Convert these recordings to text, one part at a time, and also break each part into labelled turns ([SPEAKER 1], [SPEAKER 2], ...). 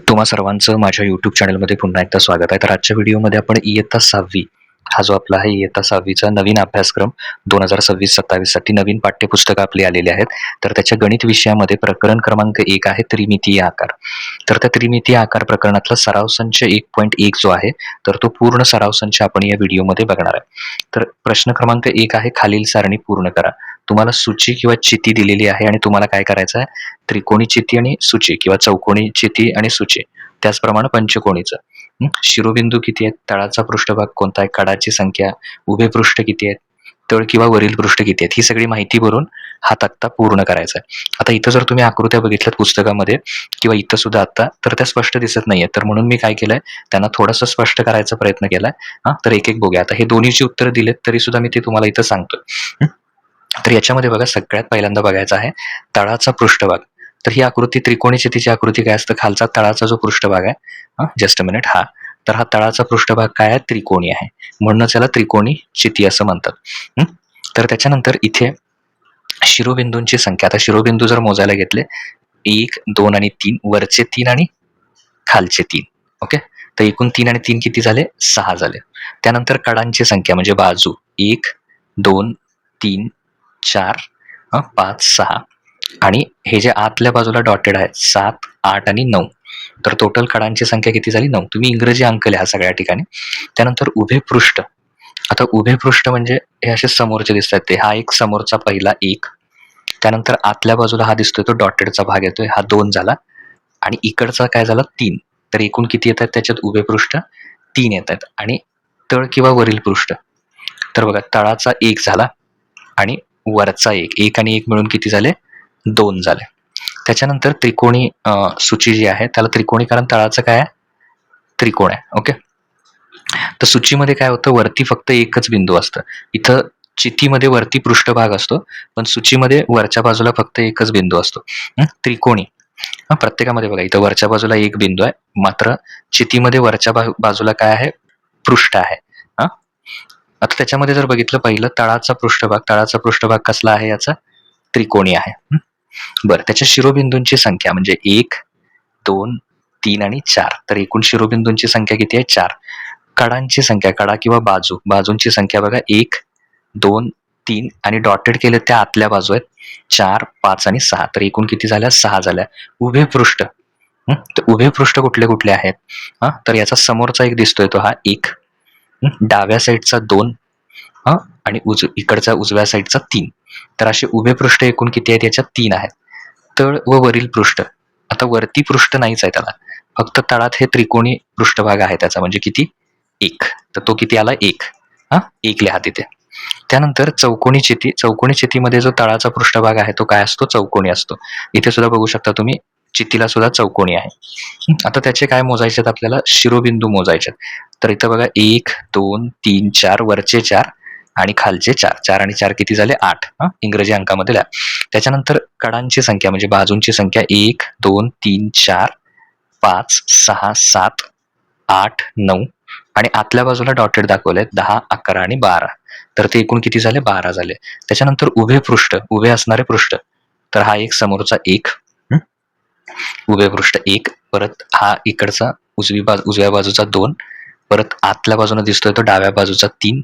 [SPEAKER 1] तुम्हा सर्वांचं माझ्या यूट्यूब चॅनलमध्ये पुन्हा एकदा स्वागत आहे. तर आजच्या व्हिडिओमध्ये आपण इयत्ता 6वी हा जो आपला आहे इयत्ता 6वीचा नवीन अभ्यासक्रम 2026-27 साठी नवीन पाठ्यपुस्तकं आपली आलेली आहेत. तर त्याच्या गणित विषयामध्ये प्रकरण क्रमांक 1 आहे त्रिमितीय आकार. तर त्या त्रिमितीय आकार प्रकरणातला सराव संच 1.1 जो आहे तर तो पूर्ण सराव संच आपण या व्हिडिओमध्ये बघणार आहे. तर प्रश्न क्रमांक 1 आहे खालील सारणी पूर्ण करा. तुम्हाला सूची किंवा चिती दिलेली आहे आणि तुम्हाला काय करायचं आहे त्रिकोणी चिती आणि सूची किंवा चौकोनी चिती आणि सूची त्याचप्रमाणे पंचकोणीचं शिरोबिंदू किती आहेत, तळाचा पृष्ठभाग कोणता आहे, कडाची संख्या, उभे पृष्ठ किती आहेत, तळ किंवा वरील पृष्ठ किती आहेत, ही सगळी माहिती भरून हा तक्ता पूर्ण करायचा आहे. आता इथं जर तुम्ही आकृत्या बघितल्यात पुस्तकामध्ये किंवा इथं सुद्धा आता तर त्या स्पष्ट दिसत नाहीये, तर म्हणून मी काय केलंय त्यांना थोडंसं स्पष्ट करायचा प्रयत्न केलाय. तर एक एक बघूया. आता हे दोन्हीची उत्तरं दिलेत तरी सुद्धा मी ते तुम्हाला इथं सांगतो. तर याच्यामध्ये बघा सगळ्यात पहिल्यांदा बघायचं आहे तळाचा पृष्ठभाग. तर ही आकृती त्रिकोणी चितीची आकृती काय असतं, खालचा तळाचा जो पृष्ठभाग आहे जस्ट अ मिनिट तर हा तळाचा पृष्ठभाग काय आहे, त्रिकोणी आहे, म्हणूनच याला त्रिकोणी चिती असं म्हणतात. तर त्याच्यानंतर इथे शिरोबिंदूंची संख्या, आता शिरोबिंदू जर मोजायला घेतले 1, 2 आणि 3, वरचे 3 आणि खालचे 3. ओके, तर एकूण 3 आणि 3 किती झाले, 6 झाले. त्यानंतर कडांची संख्या म्हणजे बाजू 1, 2, 3, 4, 5, 6 आणि हे जे आतल्या बाजूला डॉटेड आहेत 7, 8 आणि 9. तर टोटल कडांची संख्या किती झाली, 9. तुम्ही इंग्रजी अंक लिहा सगळ्या ठिकाणी. त्यानंतर उभे पृष्ठ. आता उभे पृष्ठ म्हणजे हे असे समोरचे दिसतात ते, हा एक समोरचा पहिला 1. त्यानंतर आतल्या बाजूला हा दिसतोय तो डॉटेडचा भाग येतोय, हा 2 झाला आणि इकडचा काय झाला 3. तर एकूण किती येतात त्याच्यात उभे पृष्ठ 3 येत आहेत. आणि तळ किंवा वरील पृष्ठ तर बघा तळाचा 1 झाला आणि वरचा 1 आणि 1 मिळून किती झाले, 2 झाले. त्याच्यानंतर त्रिकोणी सूची जी आहे त्याला त्रिकोणी कारण तळाचं काय आहे, त्रिकोण आहे. ओके, तर सूचीमध्ये काय होतं, वरती फक्त एकच बिंदू असतं. इथं चितीमध्ये वरती पृष्ठभाग असतो पण सूचीमध्ये वरच्या बाजूला फक्त एकच बिंदू असतो. त्रिकोणी प्रत्येकामध्ये बघा इथं वरच्या बाजूला एक बिंदू आहे, मात्र चितीमध्ये वरच्या बाजूला काय आहे, पृष्ठ आहे. आता त्याच्यामध्ये जर बघितलं पहिलं तळाचा पृष्ठभाग कसला आहे, याचा त्रिकोणी आहे. बरं, त्याच्या शिरोबिंदूंची संख्या म्हणजे 1, 2, 3 आणि 4. तर एकूण शिरोबिंदूंची संख्या किती आहे, 4. कडांची संख्या, कडा किंवा बाजूंची संख्या बघा 1, 2, 3 आणि डॉटेड केले त्या आतल्या बाजू आहेत 4, 5 आणि 6. तर एकूण किती झाल्या, 6 झाल्या. उभे पृष्ठ. तर उभे पृष्ठ कुठले कुठले आहेत, तर याचा समोरचा एक दिसतोय तो हा 1, डाव्या साईडचा 2 आणि इकडचा उजव्या साईडचा 3. तर असे उभे पृष्ठ एकूण किती आहेत, याच्यात 3 आहेत. तळ व वरील पृष्ठ. आता वरती पृष्ठ नाहीच आहे त्याला, फक्त तळात हे त्रिकोणी पृष्ठभाग आहे त्याचा म्हणजे किती, 1. तर तो किती आला, 1. 1 लिहा तिथे. त्यानंतर चौकोनी चितीमध्ये जो तळाचा पृष्ठभाग आहे तो काय असतो, चौकोनी असतो. इथे सुद्धा बघू शकता तुम्ही चितीला सुद्धा चौकोनी आहे. आता त्याचे काय मोजायचे, आपल्याला शिरोबिंदू मोजायचे. तर इथं बघा 1, 2, 3, 4, वरचे 4 आणि खालचे 4. 4 आणि 4 किती झाले, 8. इंग्रजी अंकामध्ये लिहा. त्याच्यानंतर कडांची संख्या म्हणजे बाजूंची संख्या 1, 2, 3, 4, 5, 6, 7, 8, 9 आणि आतल्या बाजूला डॉटेड दाखवले 10, 11 आणि 12. तर ते एकूण किती झाले, 12 झाले. त्याच्यानंतर उभे असणारे पृष्ठ. तर हा एक समोरचा 1, उभे पृष्ठ 1, परत हा इकडचा उजव्या बाजूचा 2, परत आतल्या बाजूने दिसतोय तो डाव्या बाजूचा 3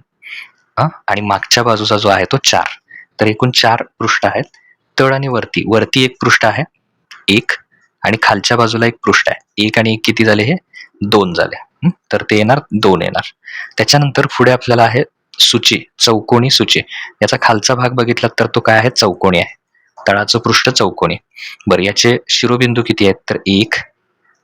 [SPEAKER 1] आणि मागच्या बाजूचा जो आहे तो 4. तर एकूण 4 पृष्ठ आहेत. तळ आणि वरती एक पृष्ठ आहे 1 आणि खालच्या बाजूला एक पृष्ठ आहे 1 आणि 1 किती झाले, हे 2 झाले. तर ते येणार 2 येणार. त्याच्यानंतर पुढे आपल्याला आहे सूची, चौकोनी सूची. याचा खालचा भाग बघितला तर तो काय आहे, चौकोनी आहे. तळाचं पृष्ठ चौकोनी. बरं, याचे शिरोबिंदू किती आहेत, तर 1,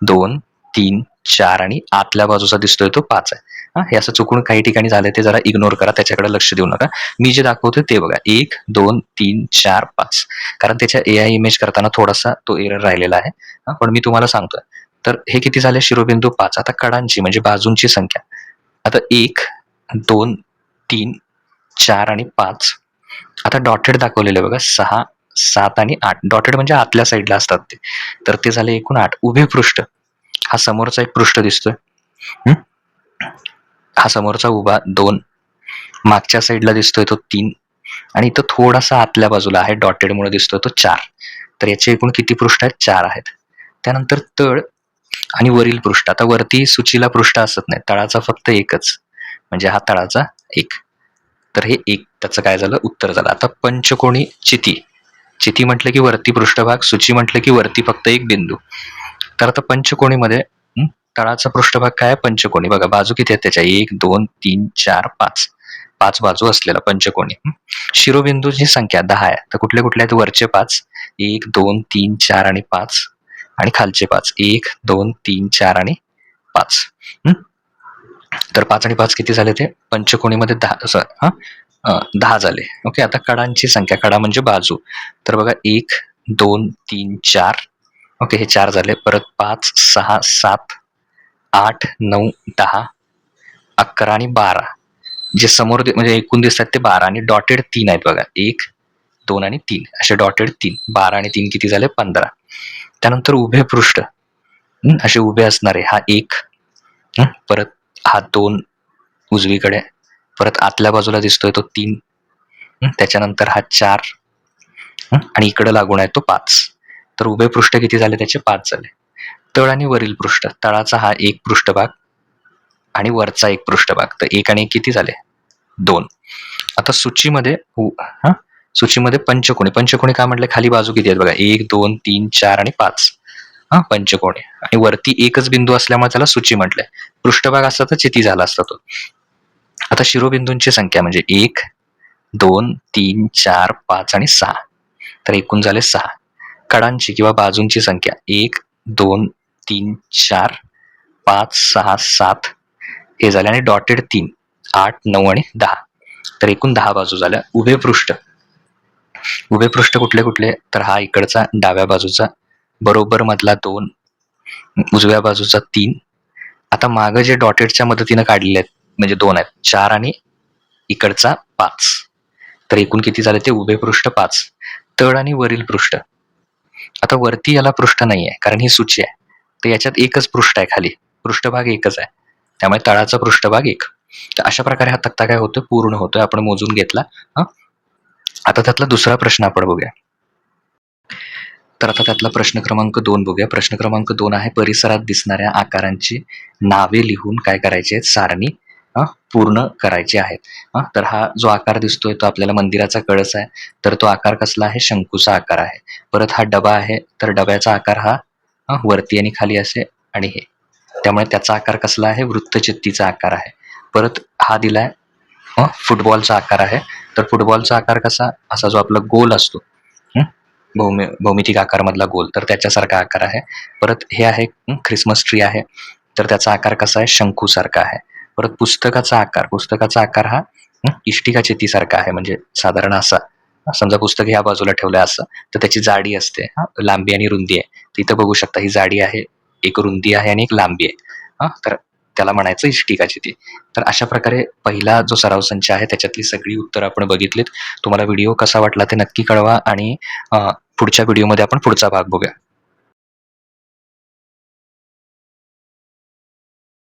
[SPEAKER 1] 2, 3, 4 आणि आतल्या बाजूचा दिसतोय तो 5 आहे. हे असं चुकून काही ठिकाणी झालंय ते जरा इग्नोर करा, त्याच्याकडे लक्ष देऊ नका. मी जे दाखवतोय ते बघा 1, 2, 3, 4, 5. कारण त्याच्या AI इमेज करताना थोडासा तो एरर राहिलेला आहे, पण मी तुम्हाला सांगतोय. तर हे किती झाले, शिरोबिंदू 5. आता कडांची म्हणजे बाजूंची संख्या. आता 1, 2, 3, 4 आणि 5. आता डॉटेड दाखवलेले बघा 6, 7 आणि 8. डॉटेड म्हणजे आतल्या साईडला असतात ते. तर ते झाले एकूण 8. उभे पृष्ठ. हा समोरचा एक पृष्ठ दिसतोय, हा समोरचा उभा 2, मागच्या साईडला दिसतोय तो 3 आणि इथं थोडासा आतल्या बाजूला आहे डॉटेड मुळे दिसतोय तो 4. तर याचे एकूण किती पृष्ठ आहेत, 4 आहेत. त्यानंतर तळ आणि वरील पृष्ठ. आता वरती सूचीला पृष्ठ असत नाही, तळाचा फक्त एकच, म्हणजे हा तळाचा एक. तर हे एक त्याचं काय झालं, उत्तर झालं. आता पंचकोणी चिती. चिती म्हटलं की वरती पृष्ठभाग, सूची म्हटलं की वरती फक्त एक बिंदू. तर आता पंचकोणीमध्ये तळाचा पृष्ठभाग काय आहे, पंचकोणी. बघा बाजू किती आहेत त्याच्या, 1 2 3 4 5. 5 बाजू असलेला पंचकोणी. शिरोबिंदूची संख्या 10 आहे. तर कुठले कुठले आहेत, वरचे 5, 1 2 3 4 आणि 5, आणि खालचे 5, 1 2 3 4 आणि 5. तर 5 आणि 5 किती झाले, ते पंचकोणीमध्ये 10 झाले. ओके. आता कडांची संख्या, कडा म्हणजे बाजू. तर बघा 1 2 3 4. ओके, हे 4 झाले. परत 5 6 7 8 9 10 11 आणि 12. जे समोर म्हणजे एकूण दिसतात ते 12, आणि डॉटेड 3 आहेत बघा, 1 2 आणि 3 असे डॉटेड 3. 12 आणि 3 किती झाले, 15. त्यानंतर उभे पृष्ठ असे उभे असणारे, हा 1, परत हा 2 उजवीकडे, परत आतल्या बाजूला दिसतोय तो 3, त्याच्यानंतर हा 4, आणि इकडे लागून आहे तो 5. तर उभे पृष्ठ किती झाले त्याचे, 5 झाले. तळ आणि वरील पृष्ठ. तळाचा हा एक पृष्ठभाग आणि वरचा एक पृष्ठभाग. तर 1 आणि 1 किती झाले, 2. आता सूचीमध्ये पंचकोणी. पंचकोणी काय म्हटलं, खाली बाजू किती आहेत बघा, 1 2 3 4 आणि 5. पंचकोणी. आणि वरती एकच बिंदू असल्यामुळे त्याला सूची म्हटलंय. पृष्ठभाग असता तर चिती झाला असता तो. आता शिरोबिंदूंची संख्या म्हणजे 1 2 3 4 5 आणि 6. तर एकूण झाले 6. कडांची किंवा बाजूंची संख्या 1 2 3 4 5 6 7 हे झाले, आणि डॉटेड 3 8 9 आणि 10. तर एकूण 10 बाजू झाल्या. उभे पृष्ठ. उभे पृष्ठ कुठले कुठले, तर हा इकडचा डाव्या बाजूचा बरोबर मधला 2, उजव्या बाजूचा 3. आता मागं जे डॉटेडच्या मदतीनं काढलेले आहेत म्हणजे 2 आहेत, 4 आणि इकडचा 5. तर एकूण किती झाले ते उभे पृष्ठ 5. तळ आणि वरील पृष्ठ. आता वरती याला पृष्ठ नाही आहे कारण ही सूची आहे, तर याच्यात एकच पृष्ठ आहे, खाली पृष्ठभाग एकच आहे, त्यामुळे तळाचा पृष्ठभाग 1. तर अशा प्रकारे हा तक्ता काय होतो, पूर्ण होतोय. आपण मोजून घेतला. आता त्यातला दुसरा प्रश्न आपण बघूया. तर आता त्यातला प्रश्न क्रमांक 2 बघूया. प्रश्न क्रमांक 2 आहे, परिसरात दिसणाऱ्या आकारांची नावे लिहून काय करायचे आहेत, सारणी पूर्ण करायची आहेत. तर हा जो आकार दिसतोय तो आपल्याला मंदिराचा कळस आहे, तर तो आकार कसला आहे, शंकूचा आकार आहे. परत हा डबा आहे, तर डब्याचा आकार हा वरती आणि खाली असे आणि हे, त्यामुळे त्याचा आकार कसला आहे, वृत्तचित्तीचा आकार आहे. परत हा दिलाय फुटबॉलचा आकार आहे, तर फुटबॉलचा आकार कसा, असा जो आपला गोल असतो, भौमितिक आकार मधला गोल, तर त्याच्यासारखा आकार आहे. परत हे आहे ख्रिसमस ट्री आहे, तर त्याचा आकार कसा आहे, शंकूसारखा आहे. परत पुस्तकाचा आकार हा इष्टिका चितीसारखा आहे, म्हणजे साधारण असा, समजा पुस्तक ह्या बाजूला ठेवलंय असं, तर त्याची जाडी असते, लांबी आणि रुंदी आहे. तिथं बघू शकता ही जाडी आहे, एक रुंदी आहे आणि एक लांबी आहे. तर त्याला म्हणायचं इष्टिका चिती. तर अशा प्रकारे पहिला जो सराव संच आहे त्याच्यातली सगळी उत्तरं आपण बघितलीत. तुम्हाला व्हिडिओ कसा वाटला ते नक्की कळवा, आणि पुढच्या व्हिडिओमध्ये आपण पुढचा भाग बघूया.